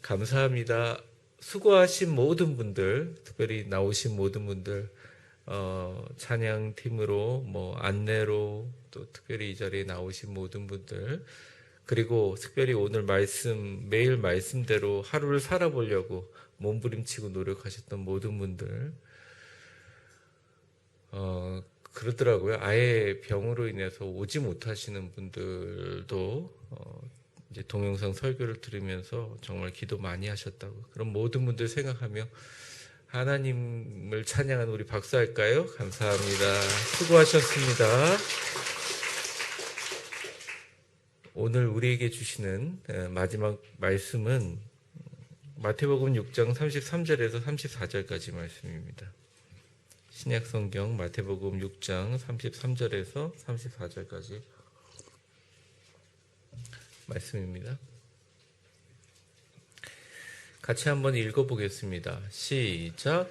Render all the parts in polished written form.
감사합니다. 수고하신 모든 분들, 특별히 나오신 모든 분들, 찬양팀으로, 안내로, 또 특별히 이 자리에 나오신 모든 분들, 그리고 특별히 오늘 매일 말씀대로 하루를 살아보려고 몸부림치고 노력하셨던 모든 분들, 그러더라고요. 아예 병으로 인해서 오지 못하시는 분들도, 이제 동영상 설교를 들으면서 정말 기도 많이 하셨다고. 그럼 모든 분들 생각하며 하나님을 찬양하는 우리 박수할까요? 감사합니다. 수고하셨습니다. 오늘 우리에게 주시는 마지막 말씀은 마태복음 6장 33절에서 34절까지 말씀입니다. 신약성경 마태복음 6장 33절에서 34절까지 말씀입니다. 같이 한번 읽어보겠습니다. 시작.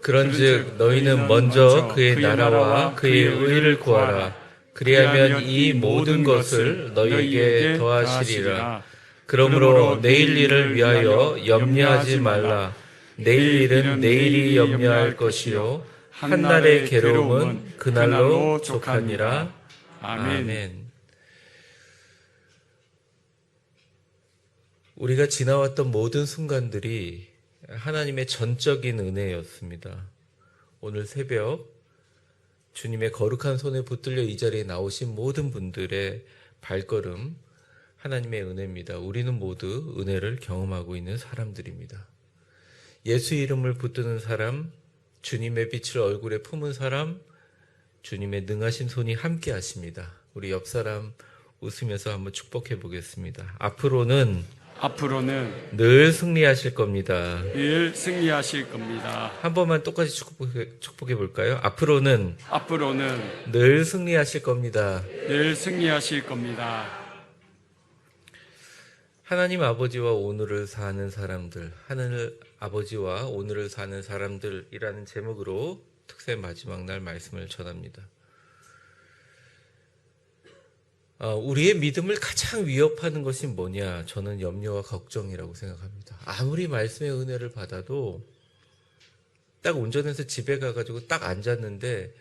그런즉 너희는 먼저 그의 나라와 그의 의를 구하라. 그리하면 이 모든 것을 너희에게 더하시리라. 그러므로 내일 일을 위하여 염려하지 말라. 내일 일은 내일이 염려할 것이요 한날의 괴로움은 그날로 족하니라. 아멘. 우리가 지나왔던 모든 순간들이 하나님의 전적인 은혜였습니다. 오늘 새벽 주님의 거룩한 손에 붙들려 이 자리에 나오신 모든 분들의 발걸음 하나님의 은혜입니다. 우리는 모두 은혜를 경험하고 있는 사람들입니다. 예수 이름을 붙드는 사람, 주님의 빛을 얼굴에 품은 사람, 주님의 능하신 손이 함께 하십니다. 우리 옆 사람 웃으면서 한번 축복해 보겠습니다. 앞으로는 늘 승리하실 겁니다. 늘 승리하실 겁니다. 한 번만 똑같이 축복해 볼까요? 앞으로는 늘 승리하실 겁니다. 늘 승리하실 겁니다. 하나님 아버지와 오늘을 사는 사람들, 하늘 아버지와 오늘을 사는 사람들이라는 제목으로 특세 마지막 날 말씀을 전합니다. 우리의 믿음을 가장 위협하는 것이 뭐냐? 저는 염려와 걱정이라고 생각합니다. 아무리 말씀의 은혜를 받아도 딱 운전해서 집에 가가지고 딱 앉았는데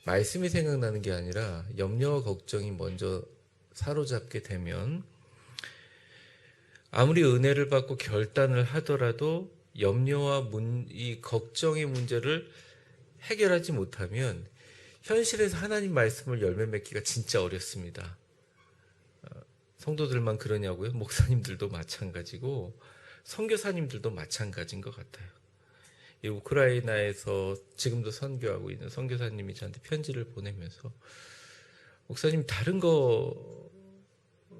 말씀이 생각나는 게 아니라 염려와 걱정이 먼저 사로잡게 되면 아무리 은혜를 받고 결단을 하더라도 염려와 이 걱정의 문제를 해결하지 못하면 현실에서 하나님 말씀을 열매 맺기가 진짜 어렵습니다. 성도들만 그러냐고요? 목사님들도 마찬가지고 선교사님들도 마찬가지인 것 같아요. 이 우크라이나에서 지금도 선교하고 있는 선교사님이 저한테 편지를 보내면서 목사님 다른 거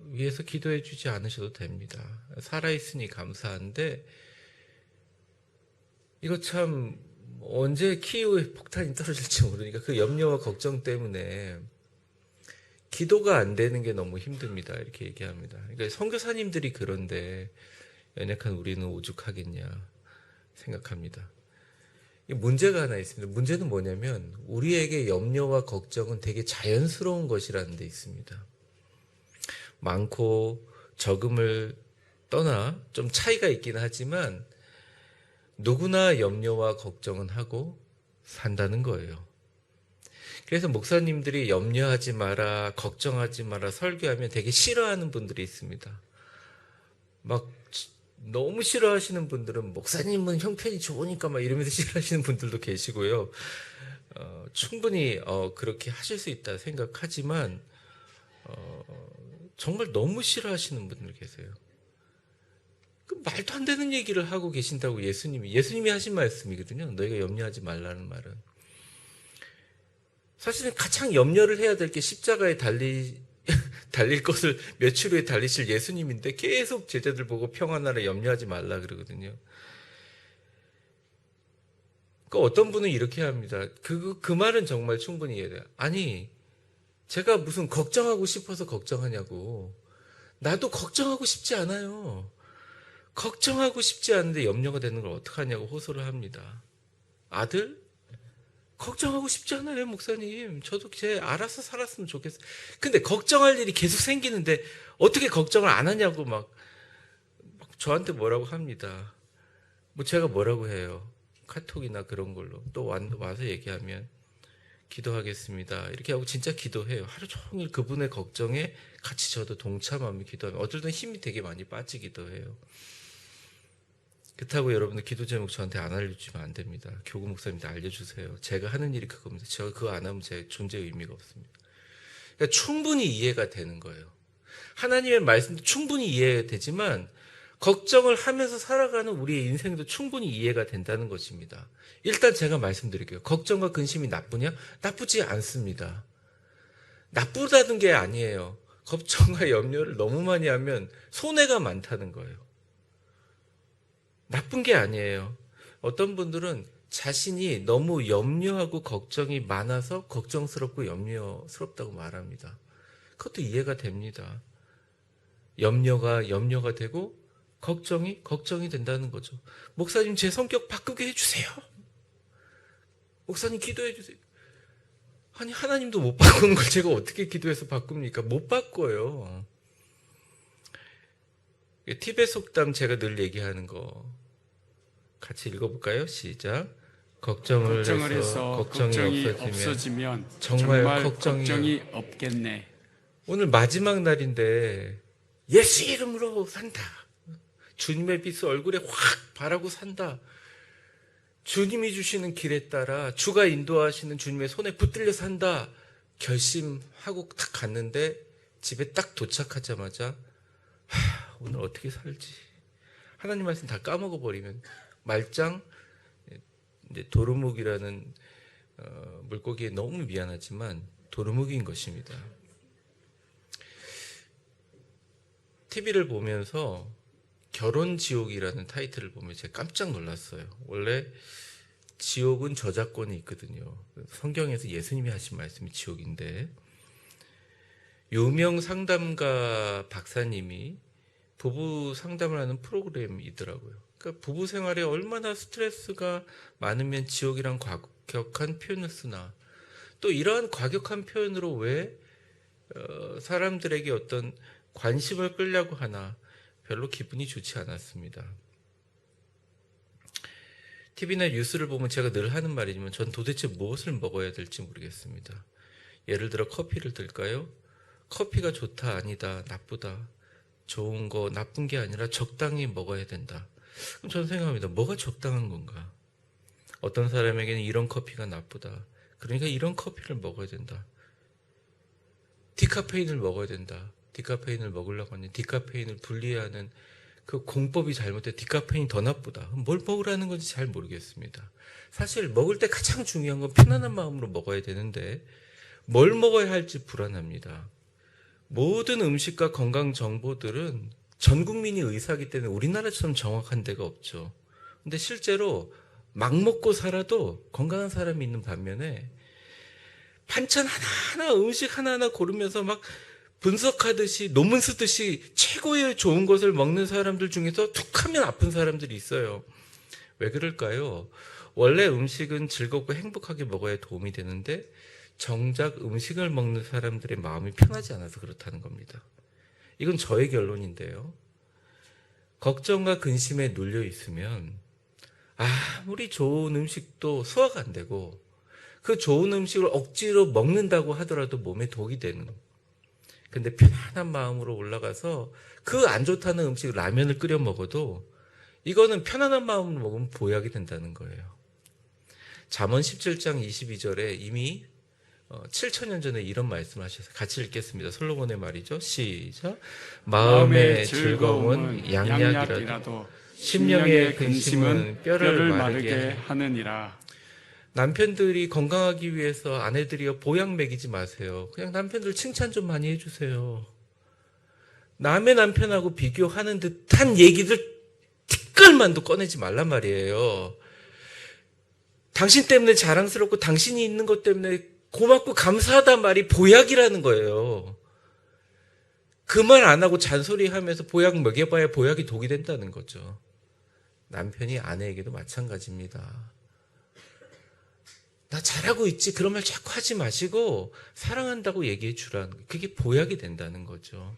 위해서 기도해 주지 않으셔도 됩니다. 살아있으니 감사한데 이거 참 언제 키이우에 폭탄이 떨어질지 모르니까 그 염려와 걱정 때문에 기도가 안 되는 게 너무 힘듭니다. 이렇게 얘기합니다. 그러니까 선교사님들이 그런데 연약한 우리는 오죽하겠냐 생각합니다. 문제가 하나 있습니다. 문제는 뭐냐면 우리에게 염려와 걱정은 되게 자연스러운 것이라는 데 있습니다. 많고 적음을 떠나 좀 차이가 있긴 하지만 누구나 염려와 걱정은 하고 산다는 거예요. 그래서 목사님들이 염려하지 마라, 걱정하지 마라 설교하면 되게 싫어하는 분들이 있습니다. 막 너무 싫어하시는 분들은 목사님은 형편이 좋으니까 막 이러면서 싫어하시는 분들도 계시고요. 충분히 그렇게 하실 수 있다 생각하지만 정말 너무 싫어하시는 분들 계세요. 그 말도 안 되는 얘기를 하고 계신다고 예수님이 하신 말씀이거든요. 너희가 염려하지 말라는 말은. 사실은 가장 염려를 해야 될 게 십자가에 달릴 것을 며칠 후에 달리실 예수님인데 계속 제자들 보고 평안하라 염려하지 말라 그러거든요. 그 어떤 분은 이렇게 합니다. 그 말은 정말 충분히 이해돼요. 아니, 제가 무슨 걱정하고 싶어서 걱정하냐고. 나도 걱정하고 싶지 않아요. 걱정하고 싶지 않은데 염려가 되는 걸 어떡하냐고 호소를 합니다. 아들? 걱정하고 싶지 않아요, 목사님. 저도 쟤 알아서 살았으면 좋겠어요. 근데 걱정할 일이 계속 생기는데 어떻게 걱정을 안 하냐고 막 저한테 뭐라고 합니다. 뭐 제가 뭐라고 해요. 카톡이나 그런 걸로 또 와서 얘기하면 기도하겠습니다. 이렇게 하고 진짜 기도해요. 하루 종일 그분의 걱정에 같이 저도 동참하며 기도하면 어떨 땐 힘이 되게 많이 빠지기도 해요. 그렇다고 여러분들 기도 제목 저한테 안 알려주시면 안 됩니다. 교구 목사님한테 알려주세요. 제가 하는 일이 그겁니다. 제가 그거 안 하면 제 존재의 의미가 없습니다. 그러니까 충분히 이해가 되는 거예요. 하나님의 말씀도 충분히 이해가 되지만 걱정을 하면서 살아가는 우리의 인생도 충분히 이해가 된다는 것입니다. 일단 제가 말씀드릴게요. 걱정과 근심이 나쁘냐? 나쁘지 않습니다. 나쁘다는 게 아니에요. 걱정과 염려를 너무 많이 하면 손해가 많다는 거예요. 나쁜 게 아니에요. 어떤 분들은 자신이 너무 염려하고 걱정이 많아서 걱정스럽고 염려스럽다고 말합니다. 그것도 이해가 됩니다. 염려가 되고 걱정이 된다는 거죠. 목사님 제 성격 바꾸게 해주세요. 목사님 기도해 주세요. 아니 하나님도 못 바꾸는 걸 제가 어떻게 기도해서 바꿉니까? 못 바꿔요. 티베 속담 제가 늘 얘기하는 거 같이 읽어볼까요? 시작. 걱정을 해서 걱정이 없어지면 정말 걱정이 걱정이 없겠네. 오늘 마지막 날인데 예수 이름으로 산다. 주님의 빛을 얼굴에 확 바라고 산다. 주님이 주시는 길에 따라 주가 인도하시는 주님의 손에 붙들려 산다. 결심하고 딱 갔는데 집에 딱 도착하자마자 오늘 어떻게 살지? 하나님 말씀 다 까먹어버리면 말짱 이제 도루묵이라는 물고기에 너무 미안하지만 도루묵인 것입니다. TV를 보면서 결혼지옥이라는 타이틀을 보면 제가 깜짝 놀랐어요. 원래 지옥은 저작권이 있거든요. 성경에서 예수님이 하신 말씀이 지옥인데 유명 상담가 박사님이 부부 상담을 하는 프로그램이더라고요. 그러니까 부부 생활에 얼마나 스트레스가 많으면 지옥이란 과격한 표현을 쓰나 또 이러한 과격한 표현으로 왜 사람들에게 어떤 관심을 끌려고 하나 별로 기분이 좋지 않았습니다. TV나 뉴스를 보면 제가 늘 하는 말이지만 전 도대체 무엇을 먹어야 될지 모르겠습니다. 예를 들어 커피를 들까요? 커피가 좋다, 아니다, 나쁘다. 좋은 거, 나쁜 게 아니라 적당히 먹어야 된다. 그럼 저는 생각합니다. 뭐가 적당한 건가? 어떤 사람에게는 이런 커피가 나쁘다. 그러니까 이런 커피를 먹어야 된다. 디카페인을 먹어야 된다. 디카페인을 먹으려고 하는 디카페인을 분리하는 그 공법이 잘못돼 디카페인이 더 나쁘다. 뭘 먹으라는 건지 잘 모르겠습니다. 사실 먹을 때 가장 중요한 건 편안한 마음으로 먹어야 되는데 뭘 먹어야 할지 불안합니다. 모든 음식과 건강 정보들은 전 국민이 의사이기 때문에 우리나라처럼 정확한 데가 없죠. 근데 실제로 막 먹고 살아도 건강한 사람이 있는 반면에 반찬 하나하나 음식 하나하나 고르면서 막 분석하듯이 논문 쓰듯이 최고의 좋은 것을 먹는 사람들 중에서 툭 하면 아픈 사람들이 있어요. 왜 그럴까요? 원래 음식은 즐겁고 행복하게 먹어야 도움이 되는데 정작 음식을 먹는 사람들의 마음이 편하지 않아서 그렇다는 겁니다. 이건 저의 결론인데요. 걱정과 근심에 눌려 있으면 아무리 좋은 음식도 소화가 안 되고 그 좋은 음식을 억지로 먹는다고 하더라도 몸에 독이 되는 근데 편안한 마음으로 올라가서 그 안 좋다는 음식 라면을 끓여 먹어도 이거는 편안한 마음으로 먹으면 보약이 된다는 거예요. 잠언 17장 22절에 이미 7,000년 전에 이런 말씀을 하셨어요. 같이 읽겠습니다. 솔로몬의 말이죠. 시작. 마음의 즐거움은 양약이라도 심령의 근심은 뼈를 마르게 하느니라. 남편들이 건강하기 위해서 아내들이요 보약 먹이지 마세요. 그냥 남편들 칭찬 좀 많이 해주세요. 남의 남편하고 비교하는 듯한 얘기들 티끌만도 꺼내지 말란 말이에요. 당신 때문에 자랑스럽고 당신이 있는 것 때문에 고맙고 감사하단 말이 보약이라는 거예요. 그 말 안 하고 잔소리하면서 보약 먹여봐야 보약이 독이 된다는 거죠. 남편이 아내에게도 마찬가지입니다. 나 잘하고 있지 그런 말 자꾸 하지 마시고 사랑한다고 얘기해 주라는 거예요. 그게 보약이 된다는 거죠.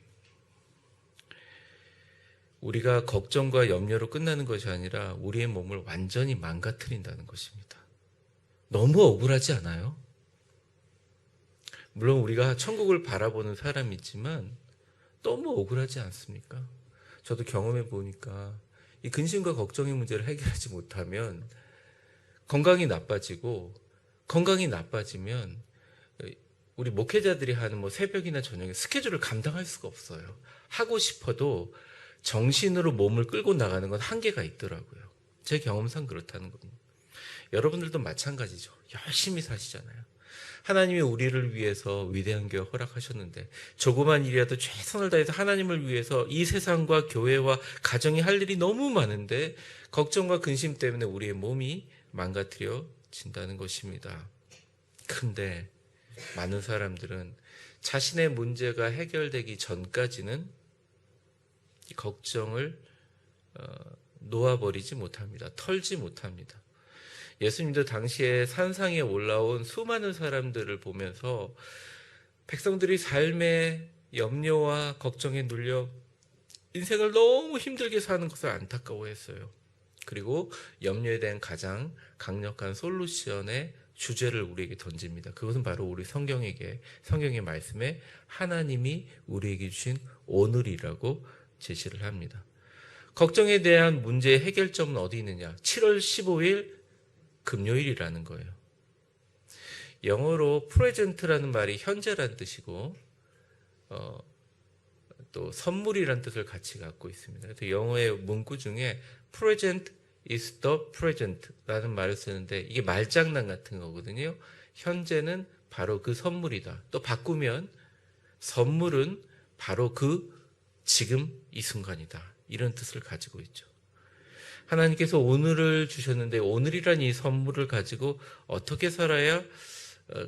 우리가 걱정과 염려로 끝나는 것이 아니라 우리의 몸을 완전히 망가뜨린다는 것입니다. 너무 억울하지 않아요? 물론 우리가 천국을 바라보는 사람이지만 너무 억울하지 않습니까? 저도 경험해 보니까 이 근심과 걱정의 문제를 해결하지 못하면 건강이 나빠지고, 건강이 나빠지면 우리 목회자들이 하는 뭐 새벽이나 저녁에 스케줄을 감당할 수가 없어요. 하고 싶어도 정신으로 몸을 끌고 나가는 건 한계가 있더라고요. 제 경험상 그렇다는 겁니다. 여러분들도 마찬가지죠. 열심히 사시잖아요. 하나님이 우리를 위해서 위대한 교회 허락하셨는데 조그만 일이라도 최선을 다해서 하나님을 위해서 이 세상과 교회와 가정이 할 일이 너무 많은데 걱정과 근심 때문에 우리의 몸이 망가뜨려진다는 것입니다. 근데 많은 사람들은 자신의 문제가 해결되기 전까지는 이 걱정을 놓아버리지 못합니다. 털지 못합니다. 예수님도 당시에 산상에 올라온 수많은 사람들을 보면서 백성들이 삶의 염려와 걱정에 눌려 인생을 너무 힘들게 사는 것을 안타까워했어요. 그리고 염려에 대한 가장 강력한 솔루션의 주제를 우리에게 던집니다. 그것은 바로 우리 성경의 말씀에 하나님이 우리에게 주신 오늘이라고 제시를 합니다. 걱정에 대한 문제의 해결점은 어디 있느냐? 7월 15일 금요일이라는 거예요. 영어로 present라는 말이 현재란 뜻이고 또 선물이란 뜻을 같이 갖고 있습니다. 그래서 영어의 문구 중에 present is the present라는 말을 쓰는데 이게 말장난 같은 거거든요. 현재는 바로 그 선물이다. 또 바꾸면 선물은 바로 그 지금 이 순간이다. 이런 뜻을 가지고 있죠. 하나님께서 오늘을 주셨는데 오늘이란 이 선물을 가지고 어떻게 살아야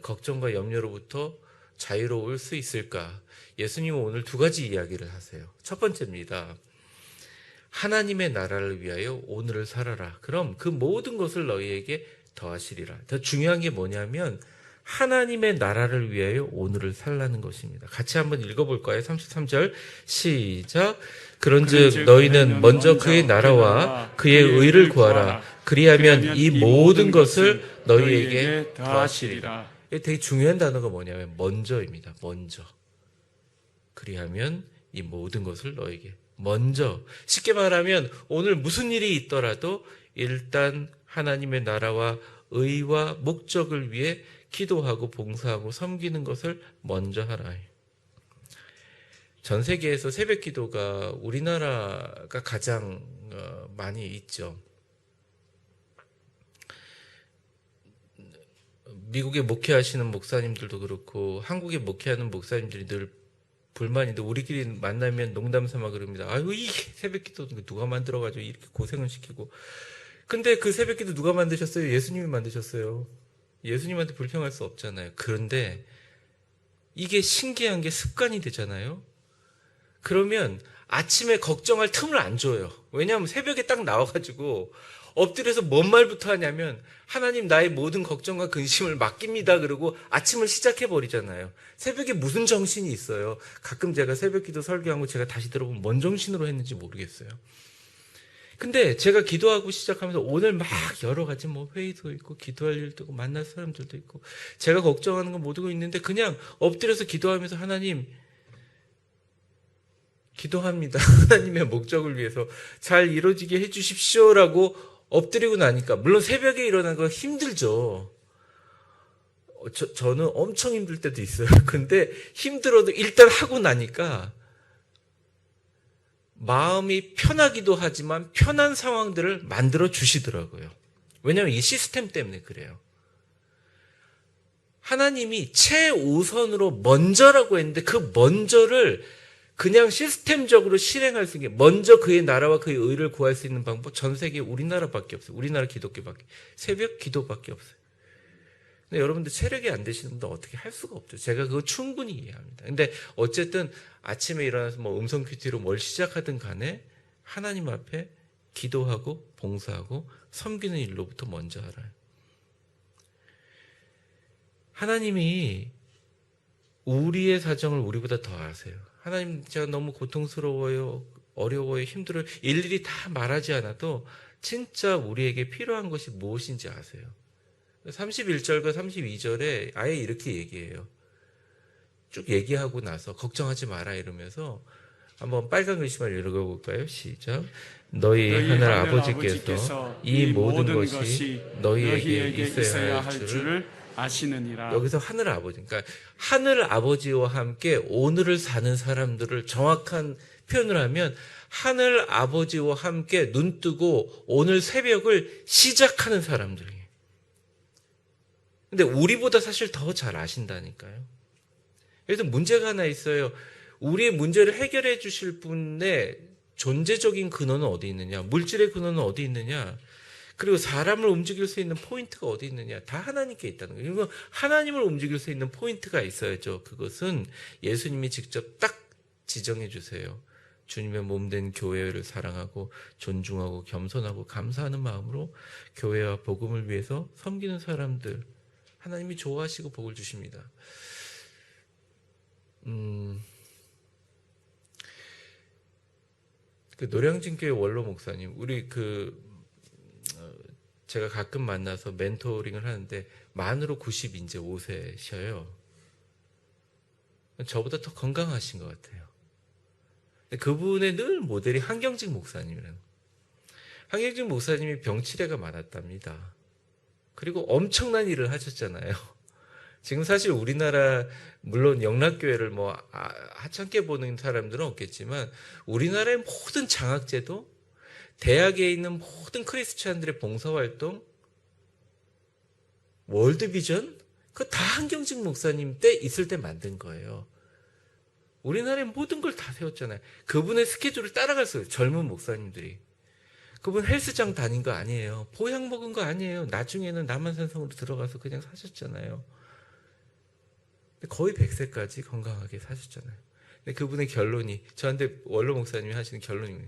걱정과 염려로부터 자유로울 수 있을까? 예수님은 오늘 두 가지 이야기를 하세요. 첫 번째입니다. 하나님의 나라를 위하여 오늘을 살아라. 그럼 그 모든 것을 너희에게 더하시리라. 더 중요한 게 뭐냐면 하나님의 나라를 위하여 오늘을 살라는 것입니다. 같이 한번 읽어볼까요? 33절 시작. 그런즉 너희는 먼저 그의 나라와 그의 의를 구하라. 그리하면 이 모든 것을 너희에게 더하시리라. 되게 중요한 단어가 뭐냐면 먼저입니다. 먼저. 그리하면 이 모든 것을 너에게 먼저. 쉽게 말하면 오늘 무슨 일이 있더라도 일단 하나님의 나라와 의와 목적을 위해 기도하고 봉사하고 섬기는 것을 먼저 하라. 전 세계에서 새벽 기도가 우리나라가 가장 많이 있죠. 미국에 목회하시는 목사님들도 그렇고 한국에 목회하는 목사님들이 늘 불만인데 우리끼리 만나면 농담 삼아 그럽니다. 아유, 이 새벽 기도 누가 만들어가지고 이렇게 고생을 시키고. 근데 그 새벽 기도 누가 만드셨어요? 예수님이 만드셨어요. 예수님한테 불평할 수 없잖아요. 그런데 이게 신기한 게 습관이 되잖아요. 그러면 아침에 걱정할 틈을 안 줘요. 왜냐하면 새벽에 딱 나와가지고 엎드려서 뭔 말부터 하냐면 하나님 나의 모든 걱정과 근심을 맡깁니다. 그러고 아침을 시작해버리잖아요. 새벽에 무슨 정신이 있어요. 가끔 제가 새벽기도 설교한 거 제가 다시 들어보면 뭔 정신으로 했는지 모르겠어요. 근데 제가 기도하고 시작하면서 오늘 막 여러 가지 뭐 회의도 있고 기도할 일도 있고 만날 사람들도 있고 제가 걱정하는 건 모두가 있는데 그냥 엎드려서 기도하면서 하나님 기도합니다. 하나님의 목적을 위해서 잘 이루어지게 해주십시오라고 엎드리고 나니까 물론 새벽에 일어나는 거 힘들죠. 저는 엄청 힘들 때도 있어요. 근데 힘들어도 일단 하고 나니까 마음이 편하기도 하지만 편한 상황들을 만들어 주시더라고요. 왜냐하면 이 시스템 때문에 그래요. 하나님이 최우선으로 먼저라고 했는데 그 먼저를 그냥 시스템적으로 실행할 수 있는 게 먼저 그의 나라와 그의 의를 구할 수 있는 방법 전 세계에 우리나라밖에 없어요. 우리나라 기독교밖에. 새벽 기도밖에 없어요. 근데 여러분들 체력이 안 되시는 분들 어떻게 할 수가 없죠. 제가 그거 충분히 이해합니다. 근데 어쨌든 아침에 일어나서 뭐 음성 큐티로 뭘 시작하든 간에 하나님 앞에 기도하고 봉사하고 섬기는 일로부터 먼저 알아요. 하나님이 우리의 사정을 우리보다 더 아세요. 하나님 제가 너무 고통스러워요. 어려워요, 힘들어요. 일일이 다 말하지 않아도 진짜 우리에게 필요한 것이 무엇인지 아세요. 31절과 32절에 아예 이렇게 얘기해요. 쭉 얘기하고 나서 걱정하지 마라 이러면서 한번 빨간 글씨만 읽어볼까요? 시작. 너희 하늘 아버지께서 이 모든 것이 너희에게 있어야 할 줄을 아시느니라. 여기서 하늘 아버지, 그러니까 하늘 아버지와 함께 오늘을 사는 사람들을 정확한 표현을 하면 하늘 아버지와 함께 눈 뜨고 오늘 새벽을 시작하는 사람들이에요. 근데 우리보다 사실 더 잘 아신다니까요. 그래서 문제가 하나 있어요. 우리의 문제를 해결해 주실 분의 존재적인 근원은 어디 있느냐? 물질의 근원은 어디 있느냐? 그리고 사람을 움직일 수 있는 포인트가 어디 있느냐? 다 하나님께 있다는 거예요. 그리고 하나님을 움직일 수 있는 포인트가 있어야죠. 그것은 예수님이 직접 딱 지정해 주세요. 주님의 몸된 교회를 사랑하고 존중하고 겸손하고 감사하는 마음으로 교회와 복음을 위해서 섬기는 사람들, 하나님이 좋아하시고 복을 주십니다. 그 노량진교회 원로 목사님, 우리 제가 가끔 만나서 멘토링을 하는데 만으로 90 이제 5세셔요. 저보다 더 건강하신 것 같아요. 그분의 늘 모델이 한경직 목사님이라는. 한경직 목사님이 병치레가 많았답니다. 그리고 엄청난 일을 하셨잖아요. 지금 사실 우리나라 물론 영락교회를 하찮게 보는 사람들은 없겠지만 우리나라의 모든 장학제도, 대학에 있는 모든 크리스찬들의 봉사활동, 월드비전, 그거 다 한경직 목사님 때 있을 때 만든 거예요. 우리나라의 모든 걸 다 세웠잖아요. 그분의 스케줄을 따라갈 수 있어요. 젊은 목사님들이. 그분 헬스장 다닌 거 아니에요. 보약 먹은 거 아니에요. 나중에는 남한산성으로 들어가서 그냥 사셨잖아요. 거의 100세까지 건강하게 사셨잖아요. 근데 그분의 결론이, 저한테 원로 목사님이 하시는 결론이,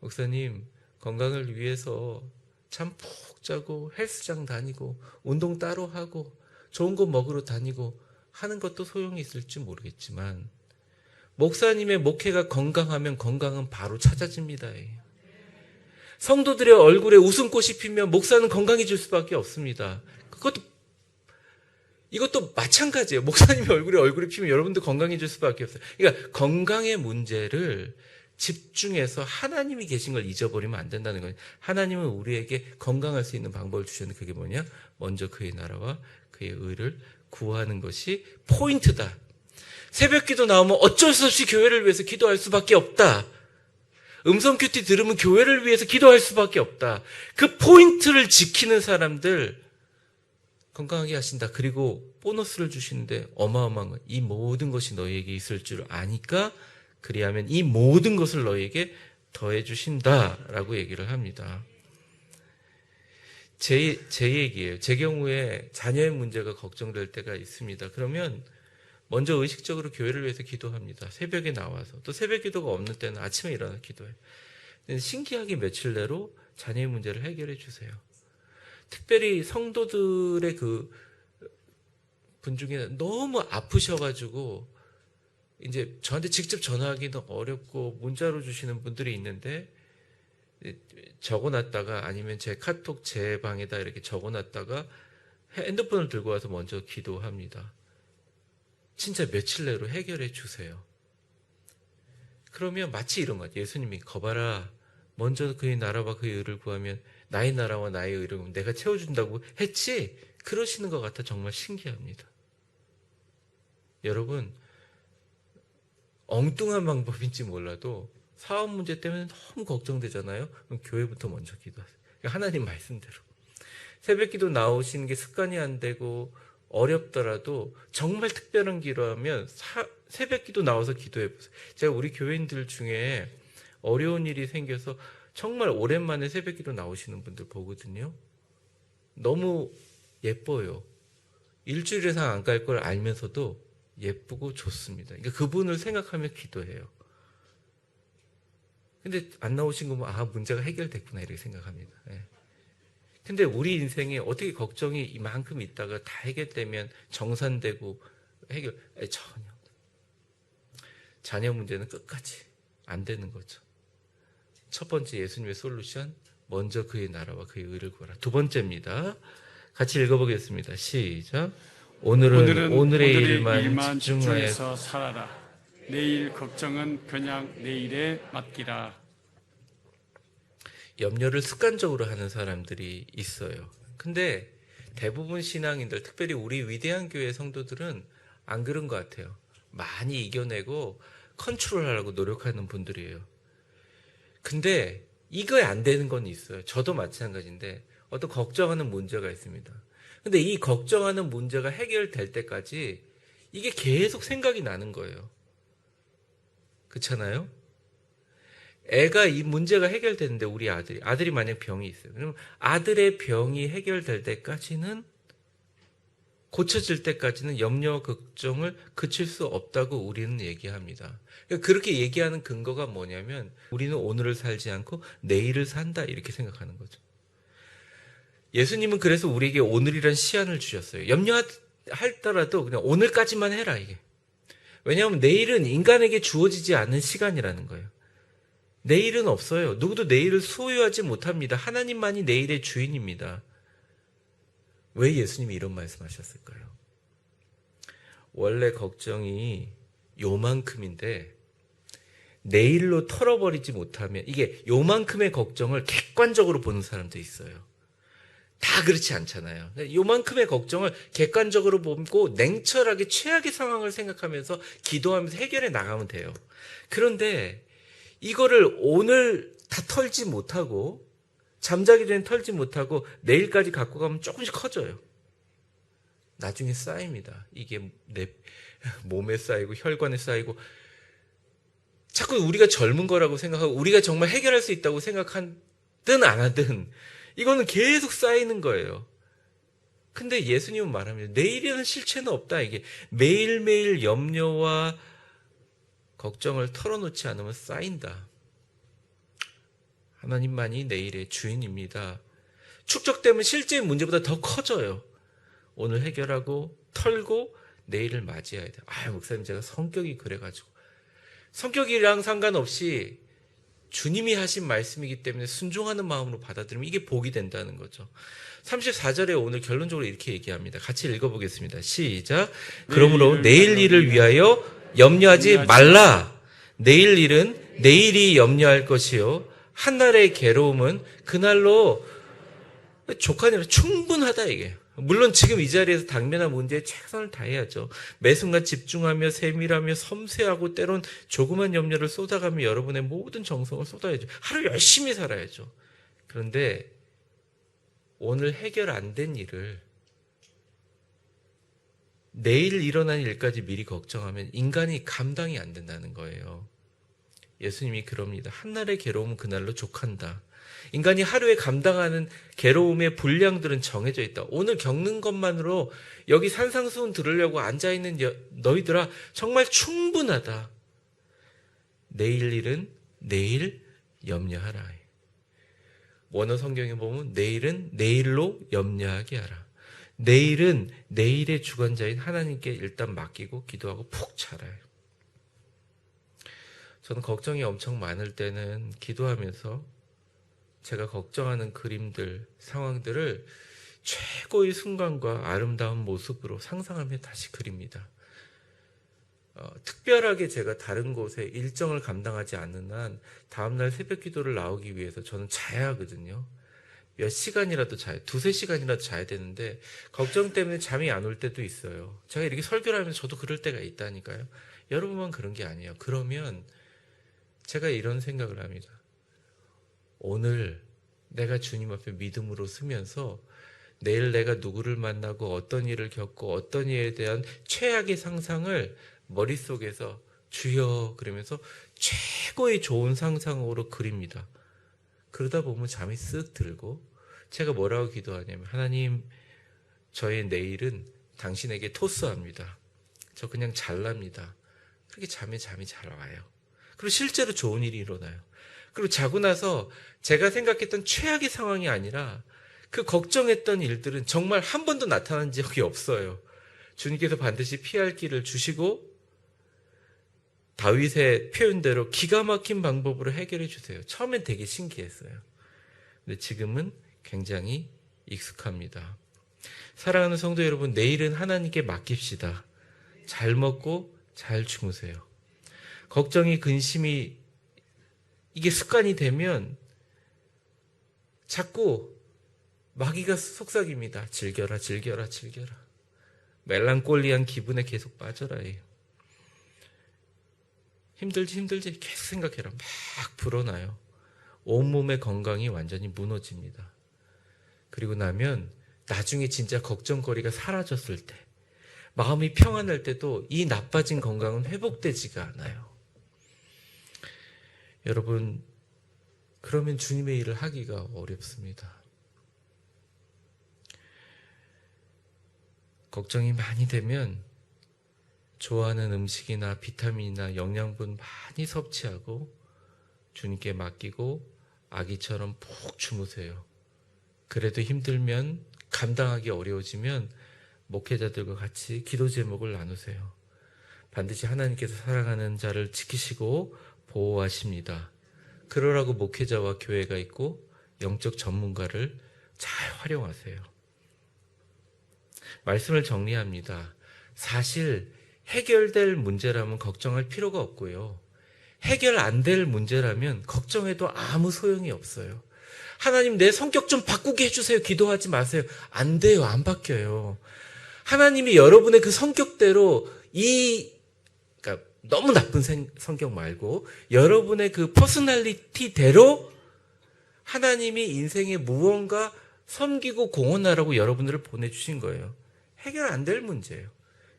목사님 건강을 위해서 참 푹 자고 헬스장 다니고 운동 따로 하고 좋은 거 먹으러 다니고 하는 것도 소용이 있을지 모르겠지만 목사님의 목회가 건강하면 건강은 바로 찾아집니다. 성도들의 얼굴에 웃음꽃이 피면 목사는 건강해질 수밖에 없습니다. 이것도 마찬가지예요. 목사님의 얼굴이 피면 여러분도 건강해질 수밖에 없어요. 그러니까 건강의 문제를 집중해서 하나님이 계신 걸 잊어버리면 안 된다는 거예요. 하나님은 우리에게 건강할 수 있는 방법을 주셨는데 그게 뭐냐? 먼저 그의 나라와 그의 의를 구하는 것이 포인트다. 새벽 기도 나오면 어쩔 수 없이 교회를 위해서 기도할 수밖에 없다. 음성 큐티 들으면 교회를 위해서 기도할 수밖에 없다. 그 포인트를 지키는 사람들 건강하게 하신다. 그리고 보너스를 주시는데 어마어마한 거예요. 이 모든 것이 너희에게 있을 줄 아니까 그리하면 이 모든 것을 너희에게 더해 주신다라고 얘기를 합니다. 제 얘기예요. 제 경우에 자녀의 문제가 걱정될 때가 있습니다. 그러면 먼저 의식적으로 교회를 위해서 기도합니다. 새벽에 나와서. 또 새벽 기도가 없는 때는 아침에 일어나 기도해요. 신기하게 며칠 내로 자녀의 문제를 해결해 주세요. 특별히 성도들의 그 분 중에 너무 아프셔가지고 이제 저한테 직접 전화하기도 어렵고 문자로 주시는 분들이 있는데 적어놨다가 아니면 제 카톡 제 방에다 이렇게 적어놨다가 핸드폰을 들고 와서 먼저 기도합니다. 진짜 며칠 내로 해결해 주세요. 그러면 마치 이런 것 같아요. 예수님이 거봐라. 먼저 그의 나라와 그의 의를 구하면 나의 나라와 나의 의를 내가 채워준다고 했지? 그러시는 것 같아 정말 신기합니다. 여러분, 엉뚱한 방법인지 몰라도 사업 문제 때문에 너무 걱정되잖아요. 그럼 교회부터 먼저 기도하세요. 하나님 말씀대로. 새벽 기도 나오시는 게 습관이 안 되고 어렵더라도 정말 특별한 기도하면 새벽 기도 나와서 기도해 보세요. 제가 우리 교회인들 중에 어려운 일이 생겨서 정말 오랜만에 새벽 기도 나오시는 분들 보거든요. 너무 예뻐요. 일주일 이상 안 갈 걸 알면서도 예쁘고 좋습니다. 그러니까 그분을 생각하며 기도해요. 근데 안 나오신 거 보면 문제가 해결됐구나 이렇게 생각합니다. 근데 우리 인생에 어떻게 걱정이 이만큼 있다가 다 해결되면 정산되고 전혀. 자녀 문제는 끝까지 안 되는 거죠. 첫 번째 예수님의 솔루션, 먼저 그의 나라와 그의 의를 구하라. 두 번째입니다. 같이 읽어보겠습니다. 시작. 오늘은 오늘의 일만 집중하여 집중해서 살아라. 내일 걱정은 그냥 내일에 맡기라. 염려를 습관적으로 하는 사람들이 있어요. 근데 대부분 신앙인들, 특별히 우리 위대한 교회 성도들은 안 그런 것 같아요. 많이 이겨내고 컨트롤하려고 노력하는 분들이에요. 근데 이거에 안 되는 건 있어요. 저도 마찬가지인데 어떤 걱정하는 문제가 있습니다. 근데 이 걱정하는 문제가 해결될 때까지 이게 계속 생각이 나는 거예요. 그렇잖아요? 애가 이 문제가 해결되는데 우리 아들이 만약 병이 있어요. 그러면 아들의 병이 해결될 때까지는 고쳐질 때까지는 염려 걱정을 그칠 수 없다고 우리는 얘기합니다. 그러니까 그렇게 얘기하는 근거가 뭐냐면 우리는 오늘을 살지 않고 내일을 산다 이렇게 생각하는 거죠. 예수님은 그래서 우리에게 오늘이란 시한을 주셨어요. 염려하더라도 그냥 오늘까지만 해라 이게. 왜냐하면 내일은 인간에게 주어지지 않는 시간이라는 거예요. 내일은 없어요. 누구도 내일을 소유하지 못합니다. 하나님만이 내일의 주인입니다. 왜 예수님이 이런 말씀하셨을까요? 원래 걱정이 요만큼인데 내일로 털어버리지 못하면 이게 요만큼의 걱정을 객관적으로 보는 사람도 있어요. 다 그렇지 않잖아요. 요만큼의 걱정을 객관적으로 보고 냉철하게 최악의 상황을 생각하면서 기도하면서 해결해 나가면 돼요. 그런데 이거를 오늘 다 털지 못하고 잠자기 전에 털지 못하고 내일까지 갖고 가면 조금씩 커져요. 나중에 쌓입니다. 이게 내 몸에 쌓이고 혈관에 쌓이고 자꾸 우리가 젊은 거라고 생각하고 우리가 정말 해결할 수 있다고 생각하든 안 하든 이거는 계속 쌓이는 거예요. 근데 예수님은 말합니다. 내일에는 실체는 없다. 이게 매일매일 염려와 걱정을 털어놓지 않으면 쌓인다. 하나님만이 내일의 주인입니다. 축적되면 실제의 문제보다 더 커져요. 오늘 해결하고 털고 내일을 맞이해야 돼요. 목사님 제가 성격이 그래가지고. 성격이랑 상관없이 주님이 하신 말씀이기 때문에 순종하는 마음으로 받아들이면 이게 복이 된다는 거죠. 34절에 오늘 결론적으로 이렇게 얘기합니다. 같이 읽어보겠습니다. 시작. 그러므로 내일 일을 위하여 염려하지 말라. 내일 일은 내일이 염려할 것이요 한날의 괴로움은 그날로 족하니라 충분하다 이게. 물론 지금 이 자리에서 당면한 문제에 최선을 다해야죠. 매 순간 집중하며 세밀하며 섬세하고 때론 조그만 염려를 쏟아가며 여러분의 모든 정성을 쏟아야죠. 하루 열심히 살아야죠. 그런데 오늘 해결 안 된 일을 내일 일어난 일까지 미리 걱정하면 인간이 감당이 안 된다는 거예요. 예수님이 그럽니다. 한날의 괴로움은 그날로 족한다. 인간이 하루에 감당하는 괴로움의 분량들은 정해져 있다. 오늘 겪는 것만으로 여기 산상수훈 들으려고 앉아있는 너희들아 정말 충분하다. 내일 일은 내일 염려하라. 원어 성경에 보면 내일은 내일로 염려하게 하라. 내일은 내일의 주관자인 하나님께 일단 맡기고 기도하고 푹 자라요. 저는 걱정이 엄청 많을 때는 기도하면서 제가 걱정하는 그림들, 상황들을 최고의 순간과 아름다운 모습으로 상상하며 다시 그립니다. 특별하게 제가 다른 곳에 일정을 감당하지 않는 한 다음날 새벽 기도를 나오기 위해서 저는 자야 하거든요. 몇 시간이라도 자야, 2-3시간이라도 자야 되는데 걱정 때문에 잠이 안 올 때도 있어요. 제가 이렇게 설교를 하면서 저도 그럴 때가 있다니까요. 여러분만 그런 게 아니에요. 그러면 제가 이런 생각을 합니다. 오늘 내가 주님 앞에 믿음으로 서면서 내일 내가 누구를 만나고 어떤 일을 겪고 어떤 일에 대한 최악의 상상을 머릿속에서 주여 그러면서 최고의 좋은 상상으로 그립니다. 그러다 보면 잠이 쓱 들고 제가 뭐라고 기도하냐면 하나님 저의 내일은 당신에게 토스합니다. 저 그냥 잘랍니다. 그렇게 잠이 잘 와요. 그리고 실제로 좋은 일이 일어나요. 그리고 자고 나서 제가 생각했던 최악의 상황이 아니라 그 걱정했던 일들은 정말 한 번도 나타난 적이 없어요. 주님께서 반드시 피할 길을 주시고 다윗의 표현대로 기가 막힌 방법으로 해결해 주세요. 처음엔 되게 신기했어요. 근데 지금은 굉장히 익숙합니다. 사랑하는 성도 여러분, 내일은 하나님께 맡깁시다. 잘 먹고 잘 주무세요. 걱정이, 근심이 이게 습관이 되면 자꾸 마귀가 속삭입니다. 즐겨라, 즐겨라, 즐겨라. 멜랑콜리한 기분에 계속 빠져라. 힘들지 계속 생각해라. 막 불어나요. 온몸의 건강이 완전히 무너집니다. 그리고 나면 나중에 진짜 걱정거리가 사라졌을 때, 마음이 평안할 때도 이 나빠진 건강은 회복되지가 않아요. 여러분, 그러면 주님의 일을 하기가 어렵습니다. 걱정이 많이 되면 좋아하는 음식이나 비타민이나 영양분 많이 섭취하고 주님께 맡기고 아기처럼 푹 주무세요. 그래도 힘들면, 감당하기 어려워지면 목회자들과 같이 기도 제목을 나누세요. 반드시 하나님께서 사랑하는 자를 지키시고 보호하십니다. 그러라고 목회자와 교회가 있고 영적 전문가를 잘 활용하세요. 말씀을 정리합니다. 사실 해결될 문제라면 걱정할 필요가 없고요. 해결 안 될 문제라면 걱정해도 아무 소용이 없어요. 하나님, 내 성격 좀 바꾸게 해주세요. 기도하지 마세요. 안 돼요. 안 바뀌어요. 하나님이 여러분의 그 성격대로 그러니까 너무 나쁜 성격 말고 여러분의 그 퍼스널리티대로 하나님이 인생에 무언가 섬기고 공헌하라고 여러분들을 보내주신 거예요. 해결 안 될 문제예요.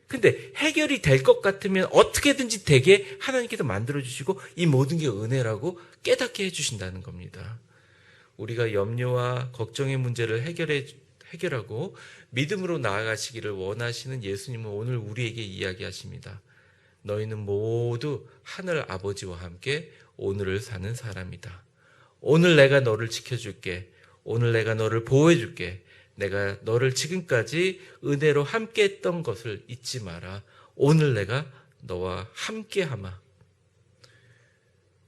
근데 해결이 될 것 같으면 어떻게든지 되게 하나님께서 만들어주시고 이 모든 게 은혜라고 깨닫게 해주신다는 겁니다. 우리가 염려와 걱정의 문제를 해결하고 믿음으로 나아가시기를 원하시는 예수님은 오늘 우리에게 이야기하십니다. 너희는 모두 하늘 아버지와 함께 오늘을 사는 사람이다. 오늘 내가 너를 지켜줄게. 오늘 내가 너를 보호해줄게. 내가 너를 지금까지 은혜로 함께 했던 것을 잊지 마라. 오늘 내가 너와 함께 하마.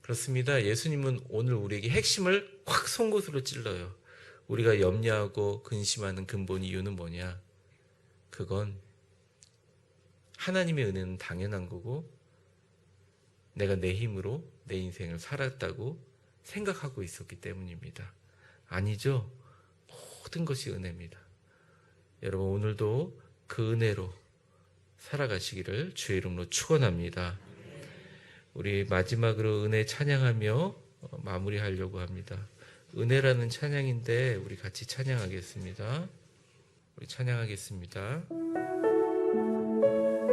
그렇습니다. 예수님은 오늘 우리에게 핵심을 확 송곳으로 찔러요. 우리가 염려하고 근심하는 근본 이유는 뭐냐? 그건 하나님의 은혜는 당연한 거고 내가 내 힘으로 내 인생을 살았다고 생각하고 있었기 때문입니다. 아니죠. 모든 것이 은혜입니다. 여러분, 오늘도 그 은혜로 살아가시기를 주의 이름으로 축원합니다. 우리 마지막으로 은혜 찬양하며 마무리하려고 합니다. 은혜라는 찬양인데 우리 같이 찬양하겠습니다. 우리 찬양하겠습니다.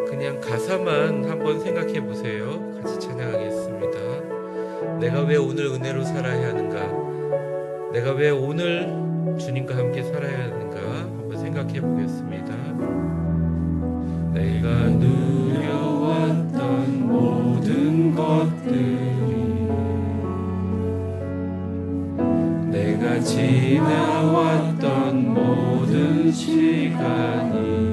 그냥 가사만 한번 생각해 보세요. 같이 찬양하겠습니다. 내가 왜 오늘 은혜로 살아야 하는가? 내가 왜 오늘 주님과 함께 살아야 하는가? 한번 생각해 보겠습니다. 내가 누려왔던 모든 것들이, 내가 지나왔던 모든 시간이,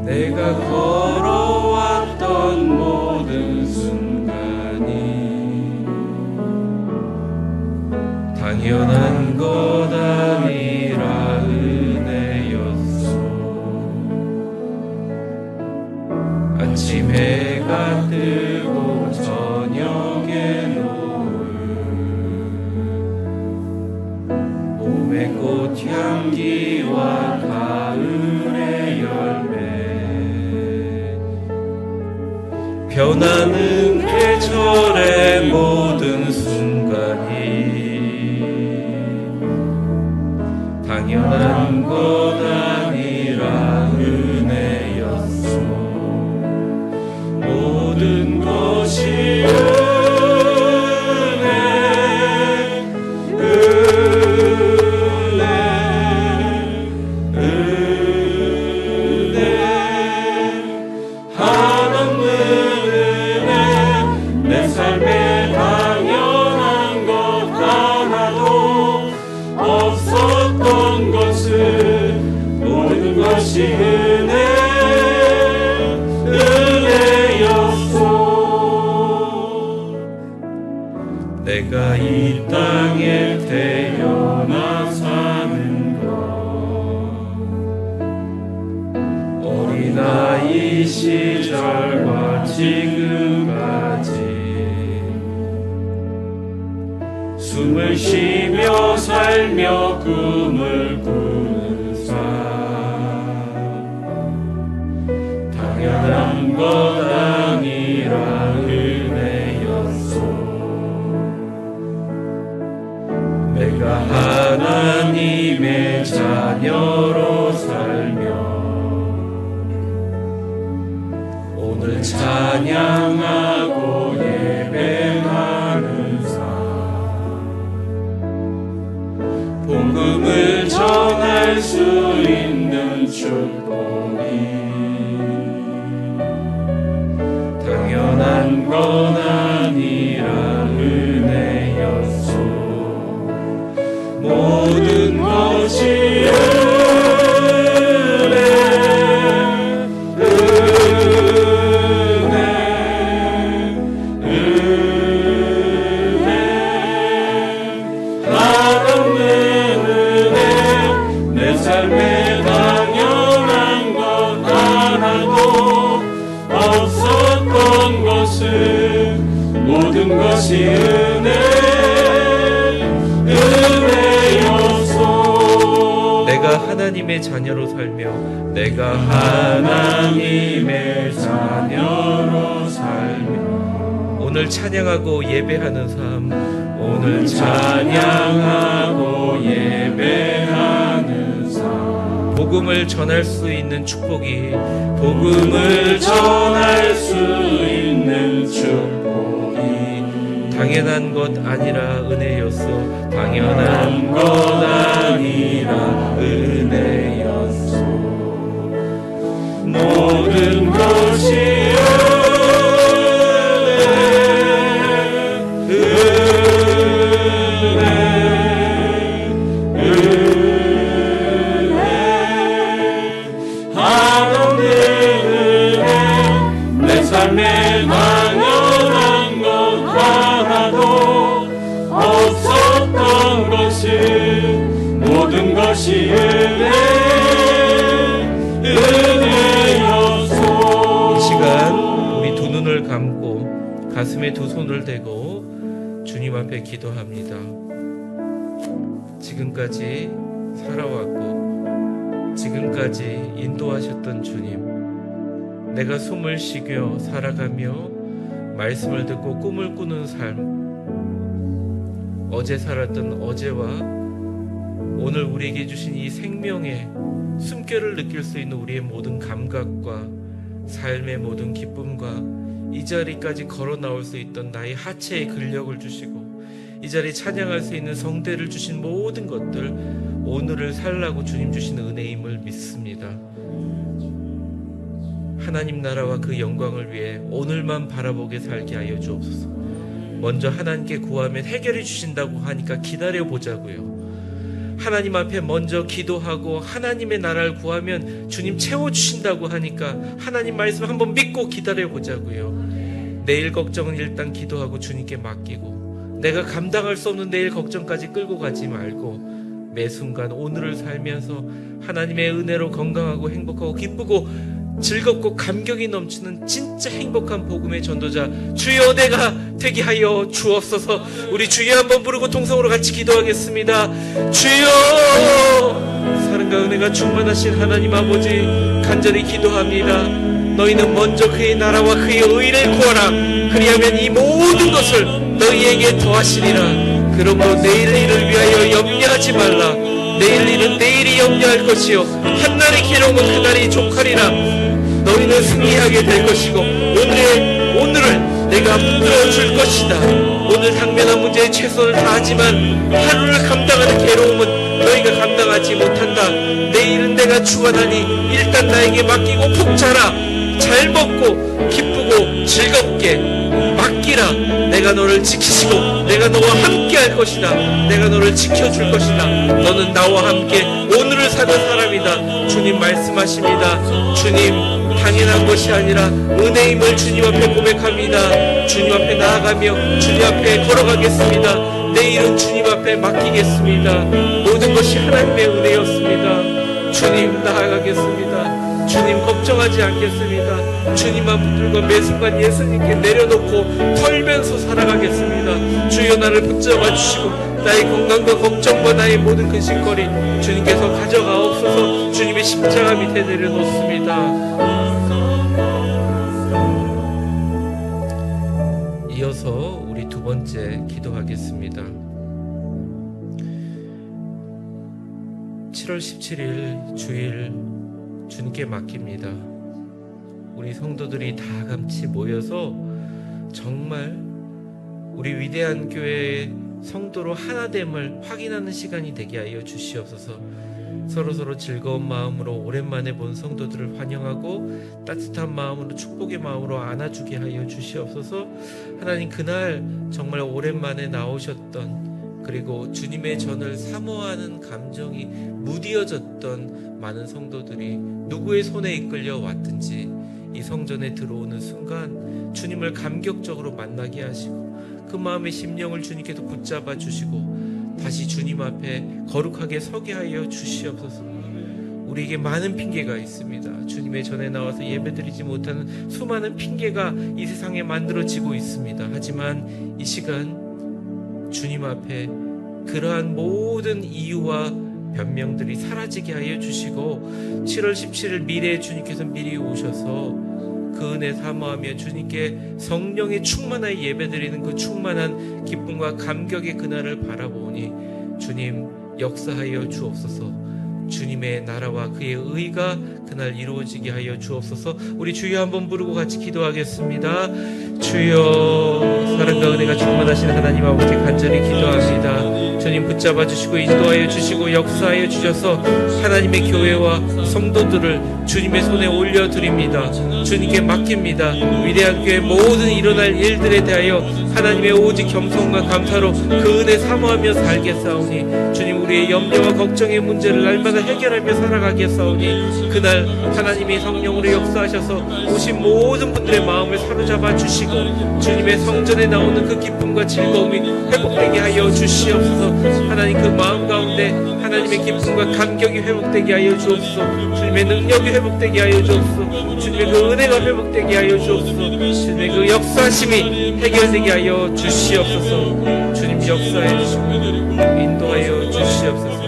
내가 걸어왔던 모든 순간이 당연한 것 아니라 은혜였소. 아침 해가 뜨고 저녁에 노을, 봄의 꽃향기와 가을의 열매, 변하는 계절의 모든 순간이 당연한 것 아니라 은혜였소. 모든 것이 은혜, 한없는 은혜. 내 삶에 당연한 것 하나도 없었던 것을 땅에 태어나 사는 것 어린아이 시절과 지금까지 숨을 쉬며 살며 꿈을 꾸는 삶 당연한 것 아니라 은혜였소. 내가 하나님의 자녀로 살며 오늘 찬양하고 예배하는 삶 복음을 전할 수 있는 축복이 당연한 건 아니라 은혜였소. 모든 것이 은혜 한없는 은혜 내 삶에 당연한 것 하나도 없었던 것은 모든 것이 은혜였소. 내가 하나님의 자녀로 살며 내가 하나님의 자녀로 살며 오늘 찬양하고 예배하는 삶 오늘 찬양하고 예배하는 삶 복음을 전할 수 있는 축복이 복음을 전할 수 있는 축복이 당연한 것 아니라 은혜였소. 당연한 것 아니라 은혜였소. 모든 것이 한없는 은혜 내 삶에 당연한 것 하나도 없었던 것은 모든 것이 은혜였소. 이 시간 우리 두 눈을 감고 가슴에 두 손을 대고 주님 앞에 기도합니다. 지금까지 살아왔고 지금까지 인도하셨던 주님, 내가 숨을 쉬며 살아가며 말씀을 듣고 꿈을 꾸는 삶, 어제 살았던 어제와 오늘 우리에게 주신 이 생명의 숨결을 느낄 수 있는 우리의 모든 감각과 삶의 모든 기쁨과 이 자리까지 걸어 나올 수 있던 나의 하체의 근력을 주시고 이 자리에 찬양할 수 있는 성대를 주신 모든 것들, 오늘을 살라고 주님 주신 은혜임을 믿습니다. 하나님 나라와 그 영광을 위해 오늘만 바라보게 살게 하여 주옵소서. 먼저 하나님께 구하면 해결해 주신다고 하니까 기다려 보자고요. 하나님 앞에 먼저 기도하고 하나님의 나라를 구하면 주님 채워주신다고 하니까 하나님 말씀 한번 믿고 기다려 보자고요. 내일 걱정은 일단 기도하고 주님께 맡기고 내가 감당할 수 없는 내일 걱정까지 끌고 가지 말고 매 순간 오늘을 살면서 하나님의 은혜로 건강하고 행복하고 기쁘고 즐겁고 감격이 넘치는 진짜 행복한 복음의 전도자 주여 내가 되게 하여 주옵소서. 우리 주여 한번 부르고 통성으로 같이 기도하겠습니다. 주여, 사랑과 은혜가 충만하신 하나님 아버지, 간절히 기도합니다. 너희는 먼저 그의 나라와 그의 의를 구하라. 그리하면 이 모든 것을 너희에게 더하시리라. 그러므로 내일 일을 위하여 염려하지 말라. 내일 일은 내일이 염려할 것이요 한날의 괴로움은 그날이 족하리라. 너희는 승리하게 될 것이고 오늘을 내가 붙들어 줄 것이다. 오늘 당면한 문제에 최선을 다하지만 하루를 감당하는 괴로움은 너희가 감당하지 못한다. 내일은 내가 주관하니 일단 나에게 맡기고 푹 자라. 잘 먹고 기쁘고 즐겁게 맡기라. 내가 너를 지키시고 내가 너와 함께 할 것이다. 내가 너를 지켜줄 것이다. 너는 나와 함께 오늘을 사는 사람이다. 주님 말씀하십니다. 주님, 당연한 것이 아니라 은혜임을 주님 앞에 고백합니다. 주님 앞에 나아가며 주님 앞에 걸어가겠습니다. 내일은 주님 앞에 맡기겠습니다. 모든 것이 하나님의 은혜였습니다. 주님 나아가겠습니다. 주님 걱정하지 않겠습니다. 주님만 붙들고 매 순간 예수님께 내려놓고 털면서 살아가겠습니다. 주여 나를 붙잡아 주시고 나의 건강과 걱정과 나의 모든 근심거리 주님께서 가져가옵소서. 주님의 십자가 밑에 내려놓습니다. 이어서 우리 두 번째 기도하겠습니다. 7월 17일 주일 주님께 맡깁니다. 우리 성도들이 다 같이 모여서 정말 우리 위대한 교회의 성도로 하나됨을 확인하는 시간이 되게 하여 주시옵소서. 서로서로 즐거운 마음으로 오랜만에 본 성도들을 환영하고 따뜻한 마음으로 축복의 마음으로 안아주게 하여 주시옵소서. 하나님, 그날 정말 오랜만에 나오셨던, 그리고 주님의 전을 사모하는 감정이 무디어졌던 많은 성도들이 누구의 손에 이끌려 왔든지 이 성전에 들어오는 순간 주님을 감격적으로 만나게 하시고 그 마음의 심령을 주님께서 붙잡아 주시고 다시 주님 앞에 거룩하게 서게 하여 주시옵소서. 우리에게 많은 핑계가 있습니다. 주님의 전에 나와서 예배드리지 못하는 수많은 핑계가 이 세상에 만들어지고 있습니다. 하지만 이 시간 주님 앞에 그러한 모든 이유와 변명들이 사라지게 하여 주시고 7월 17일 미래에 주님께서 미리 오셔서 그 은혜 사모하며 주님께 성령의 충만하여 예배드리는 그 충만한 기쁨과 감격의 그날을 바라보니 주님 역사하여 주옵소서. 주님의 나라와 그의 의가 그날 이루어지게 하여 주옵소서. 우리 주여 한번 부르고 같이 기도하겠습니다. 주여, 사랑과 은혜가 충만하신 하나님 아버지 간절히 기도합니다. 주님 붙잡아 주시고 인도하여 주시고 역사하여 주셔서 하나님의 교회와 성도들을 주님의 손에 올려드립니다. 주님께 맡깁니다. 위대한 교회 모든 일어날 일들에 대하여 하나님의 오직 겸손과 감사로 그 은혜 사모하며 살겠사오니 주님, 우리의 염려와 걱정의 문제를 날마다 해결하며 살아가겠사오니 그날 하나님이 성령으로 역사하셔서 오신 모든 분들의 마음을 사로잡아 주시고 주님의 성전에 나오는 그 기쁨과 즐거움이 회복되게 하여 주시옵소서. 하나님, 그 마음 가운데 하나님의 기쁨과 감격이 회복되게 하여 주옵소서. 주님의 능력이 회복되게 하여 주옵소서. 주님의 그 은혜가 회복되게 하여 주옵소서. 주님의 그 역사심이 해결되게 하여 주시옵소서. 주님 역사해 주시고 인도하여 주시옵소서.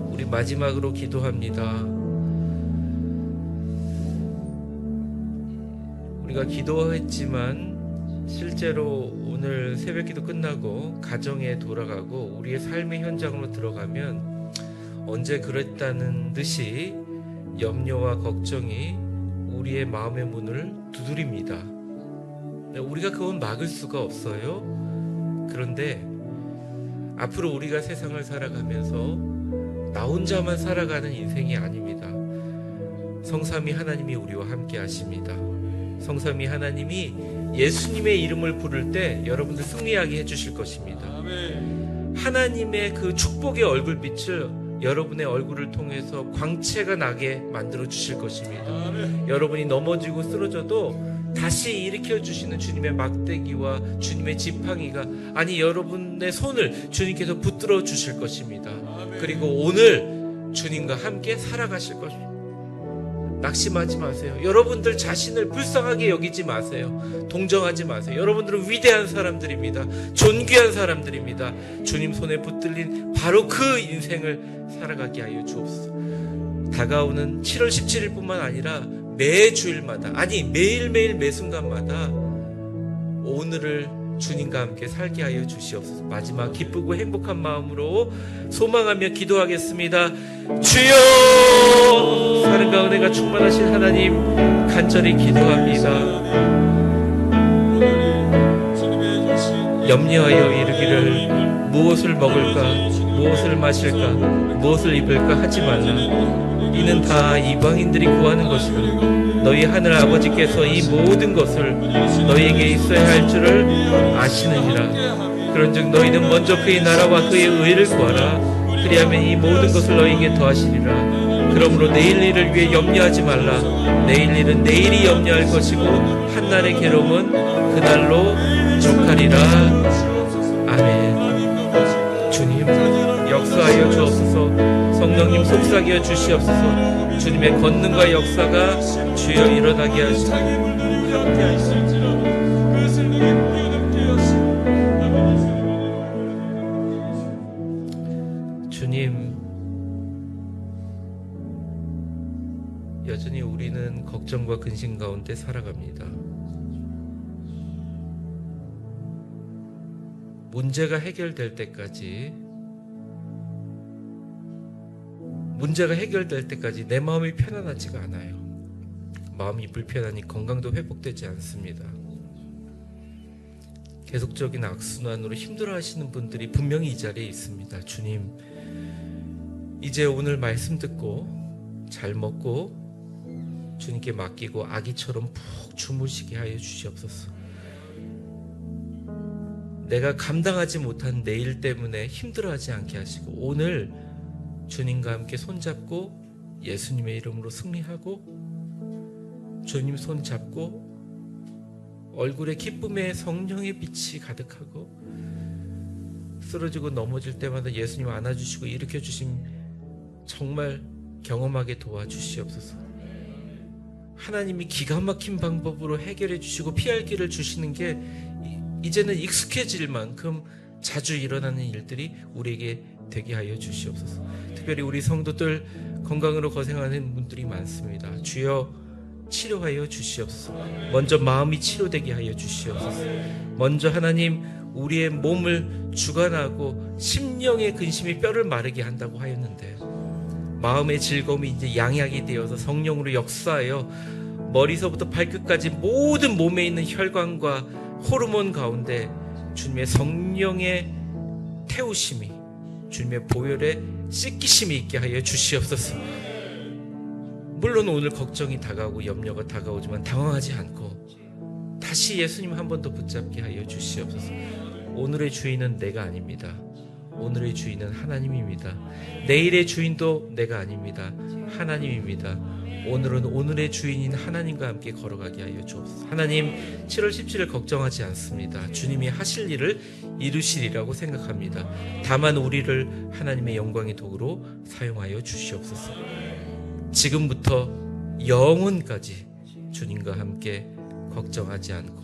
우리 마지막으로 기도합니다. 우리가 기도했지만 실제로 오늘 새벽기도 끝나고 가정에 돌아가고 우리의 삶의 현장으로 들어가면 언제 그랬다는 듯이 염려와 걱정이 우리의 마음의 문을 두드립니다. 우리가 그건 막을 수가 없어요. 그런데 앞으로 우리가 세상을 살아가면서 나 혼자만 살아가는 인생이 아닙니다. 성삼위 하나님이 우리와 함께 하십니다. 성삼위 하나님이 예수님의 이름을 부를 때 여러분들 승리하게 해주실 것입니다. 하나님의 그 축복의 얼굴빛을 여러분의 얼굴을 통해서 광채가 나게 만들어 주실 것입니다. 여러분이 넘어지고 쓰러져도 다시 일으켜 주시는 주님의 막대기와 주님의 지팡이가, 아니 여러분의 손을 주님께서 붙들어 주실 것입니다. 그리고 오늘 주님과 함께 살아가실 것입니다. 낙심하지 마세요. 여러분들 자신을 불쌍하게 여기지 마세요. 동정하지 마세요. 여러분들은 위대한 사람들입니다. 존귀한 사람들입니다. 주님 손에 붙들린 바로 그 인생을 살아가게 하여 주옵소서. 다가오는 7월 17일 뿐만 아니라 매 주일마다, 아니 매일매일 매 순간마다 오늘을 주님과 함께 살게 하여 주시옵소서. 마지막 기쁘고 행복한 마음으로 소망하며 기도하겠습니다. 주여, 사랑과 은혜가 충만하신 하나님 간절히 기도합니다. 염려하여 이르기를 무엇을 먹을까, 무엇을 마실까, 무엇을 입을까 하지 말라. 이는 다 이방인들이 구하는 것이라. 너희 하늘 아버지께서 이 모든 것을 너희에게 있어야 할 줄을 아시느니라. 그런즉 너희는 먼저 그의 나라와 그의 의를 구하라. 그리하면 이 모든 것을 너희에게 더하시리라. 그러므로 내일 일을 위해 염려하지 말라. 내일 일은 내일이 염려할 것이고 한날의 괴로움은 그날로 만족하리라. 아멘. 주님 역사하여 주옵소서. 성령님 속삭여 주시옵소서. 주님의 권능과 역사가 주여 일어나게 하시고 함께 하시옵소서. 주님, 여전히 우리는 걱정과 근심 가운데 살아갑니다. 문제가 해결될 때까지 내 마음이 편안하지가 않아요. 마음이 불편하니 건강도 회복되지 않습니다. 계속적인 악순환으로 힘들어하시는 분들이 분명히 이 자리에 있습니다. 주님, 이제 오늘 말씀 듣고 잘 먹고 주님께 맡기고 아기처럼 푹 주무시게 하여 주시옵소서. 내가 감당하지 못한 내일 때문에 힘들어하지 않게 하시고 오늘 주님과 함께 손잡고 예수님의 이름으로 승리하고 주님 손잡고 얼굴에 기쁨의 성령의 빛이 가득하고 쓰러지고 넘어질 때마다 예수님 안아주시고 일으켜주심 정말 경험하게 도와주시옵소서. 하나님이 기가 막힌 방법으로 해결해 주시고 피할 길을 주시는 게 이제는 익숙해질 만큼 자주 일어나는 일들이 우리에게 되게 하여 주시옵소서. 특별히 우리 성도들 건강으로 고생하는 분들이 많습니다. 주여 치료하여 주시옵소서. 먼저 마음이 치료되게 하여 주시옵소서. 먼저 하나님 우리의 몸을 주관하고 심령의 근심이 뼈를 마르게 한다고 하였는데 마음의 즐거움이 이제 양약이 되어서 성령으로 역사하여 머리서부터 발끝까지 모든 몸에 있는 혈관과 호르몬 가운데 주님의 성령의 태우심이 주님의 보혈의 씻기심이 있게 하여 주시옵소서. 물론 오늘 걱정이 다가오고 염려가 다가오지만 당황하지 않고 다시 예수님 한 번 더 붙잡게 하여 주시옵소서. 오늘의 주인은 내가 아닙니다. 오늘의 주인은 하나님입니다. 내일의 주인도 내가 아닙니다. 하나님입니다. 오늘은 오늘의 주인인 하나님과 함께 걸어가게 하여 주옵소서. 하나님 7월 17일 걱정하지 않습니다. 주님이 하실 일을 이루시리라고 생각합니다. 다만 우리를 하나님의 영광의 도구로 사용하여 주시옵소서. 지금부터 영원까지 주님과 함께 걱정하지 않고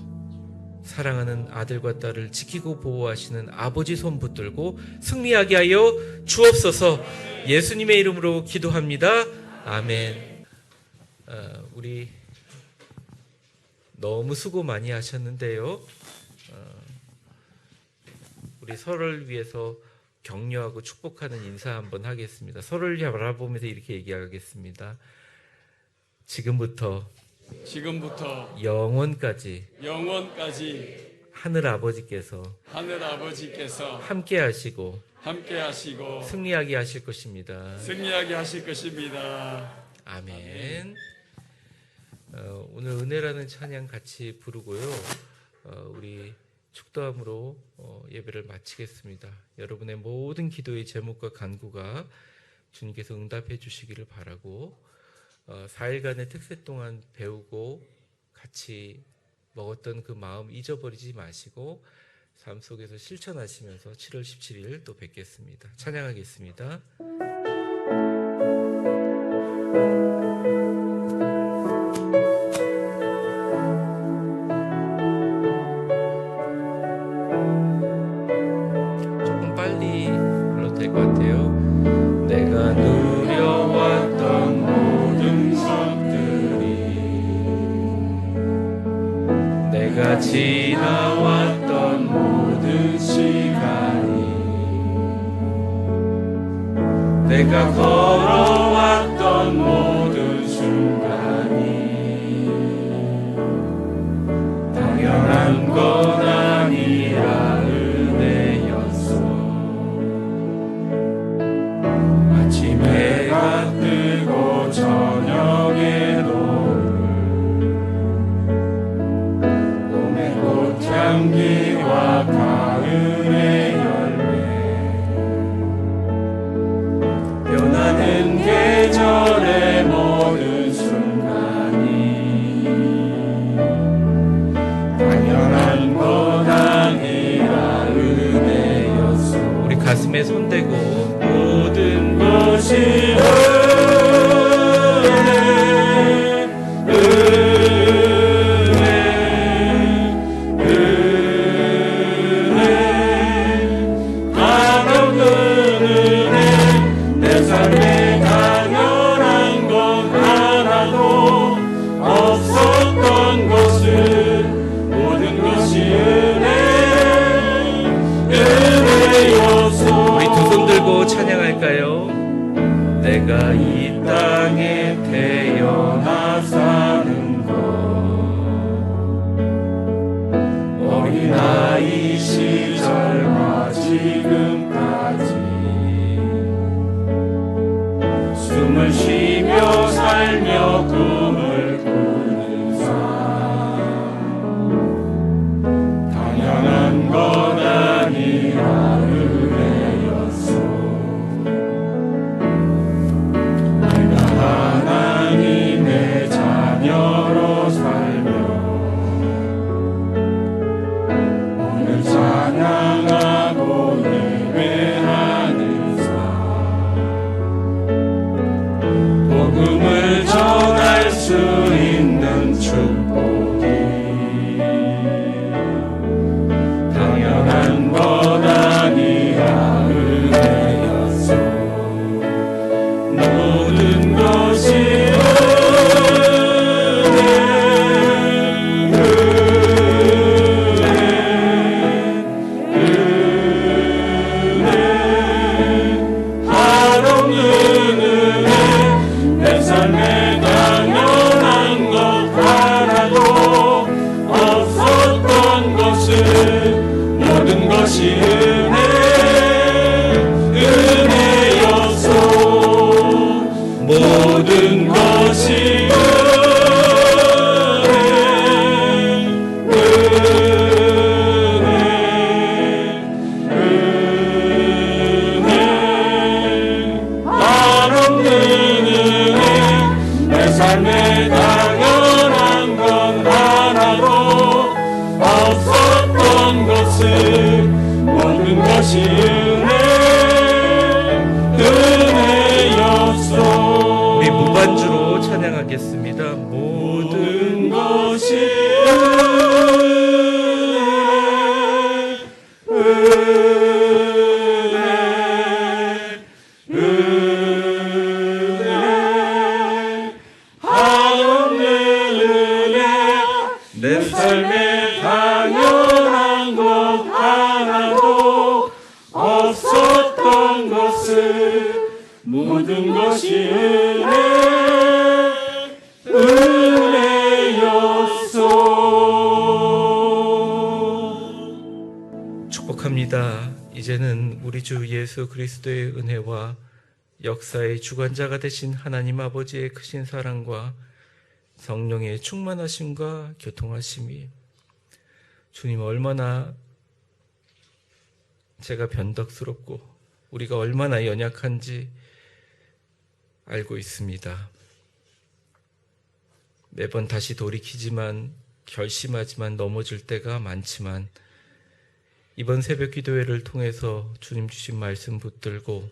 사랑하는 아들과 딸을 지키고 보호하시는 아버지 손 붙들고 승리하게 하여 주옵소서. 예수님의 이름으로 기도합니다. 아멘. 우리 너무 수고 많이 하셨는데요. 우리 서로를 위해서 격려하고 축복하는 인사 한번 하겠습니다. 서로를 바라보면서 이렇게 얘기하겠습니다. 지금부터 영원까지 하늘 아버지께서 함께 하시고 승리하게 하실 것입니다. 아멘. 오늘 은혜라는 찬양 같이 부르고요. 우리 축도함으로 예배를 마치겠습니다. 여러분의 모든 기도의 제목과 간구가 주님께서 응답해 주시기를 바라고 4일간의 특세 동안 배우고 같이 먹었던 그 마음 잊어버리지 마시고 삶 속에서 실천하시면서 7월 17일 또 뵙겠습니다. 찬양하겠습니다. 조금 빨리 불러도 될 것 같아요. 내가 누려왔던 모든 것들이 내가 지나왔던 모든 시간이 내가 걸어왔던 모든 순간이 당연한 건 아니라 은혜였어. 아침에 해가 뜨고 저녁에 노을 봄의 꽃향기와 가을의 열매 변하는 계절에 가슴에 손대고 모든 것이 내 삶에 당연한 건 하나도 없었던 것은 모든 것이 은혜였소. 우리 두 손 들고 찬양할까요? 내가 이 땅에 태어나 사는 것 어린아이 시절과 지금까지 숨을 쉬며 살며 꿈을 꾸는 삶 당연한 것 아니라 은혜였소. 내가 하나님의 자녀로 살며 오늘 찬양하고 예배하는 삶 복음을 전할 수 있는 축복이 당연한 것 아니라 은혜였소. 모든 것이 한없는 은혜 내 삶에 당연한 것 하나도 없었던 것은 모든 것이 은혜였소. 모든 것이 한없는 은혜 내 삶에 당연한 건 하나도 없었던 것은 모든 것이 은혜였소. 우리 무반주로 찬양하겠습니다. 모든 것이 한없는 은혜 내 삶에 당연한 것 하나도 없었던 것은 모든 것이 은혜였소. 축복합니다. 이제는 우리 주 예수 그리스도의 은혜와 역사의 주관자가 되신 하나님 아버지의 크신 사랑과 성령의 충만하심과 교통하심이 주님 얼마나 제가 변덕스럽고 우리가 얼마나 연약한지 알고 있습니다. 매번 다시 돌이키지만 결심하지만 넘어질 때가 많지만 이번 새벽 기도회를 통해서 주님 주신 말씀 붙들고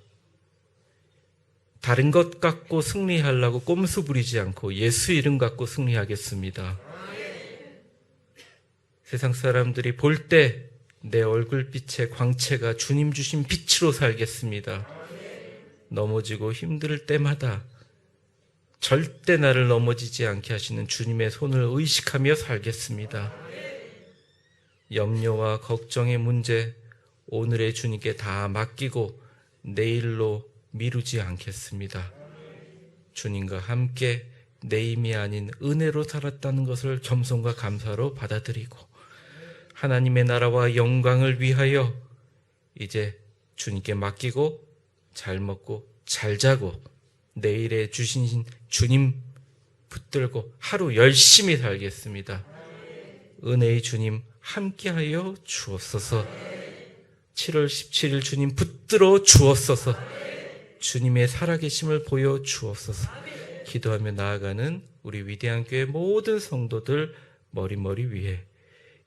다른 것 갖고 승리하려고 꼼수 부리지 않고 예수 이름 갖고 승리하겠습니다. 세상 사람들이 볼 때 내 얼굴빛의 광채가 주님 주신 빛으로 살겠습니다. 넘어지고 힘들 때마다 절대 나를 넘어지지 않게 하시는 주님의 손을 의식하며 살겠습니다. 염려와 걱정의 문제 오늘의 주님께 다 맡기고 내일로 미루지 않겠습니다. 주님과 함께 내 힘이 아닌 은혜로 살았다는 것을 겸손과 감사로 받아들이고 하나님의 나라와 영광을 위하여 이제 주님께 맡기고 잘 먹고 잘 자고 내일에 주신 주님 붙들고 하루 열심히 살겠습니다. 은혜의 주님 함께하여 주옵소서. 7월 17일 주님 붙들어 주옵소서. 주님의 살아계심을 보여 주옵소서. 기도하며 나아가는 우리 위대한 교회 모든 성도들 머리머리 위에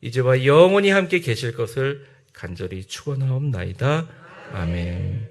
이제와 영원히 함께 계실 것을 간절히 축원하옵나이다. 아멘.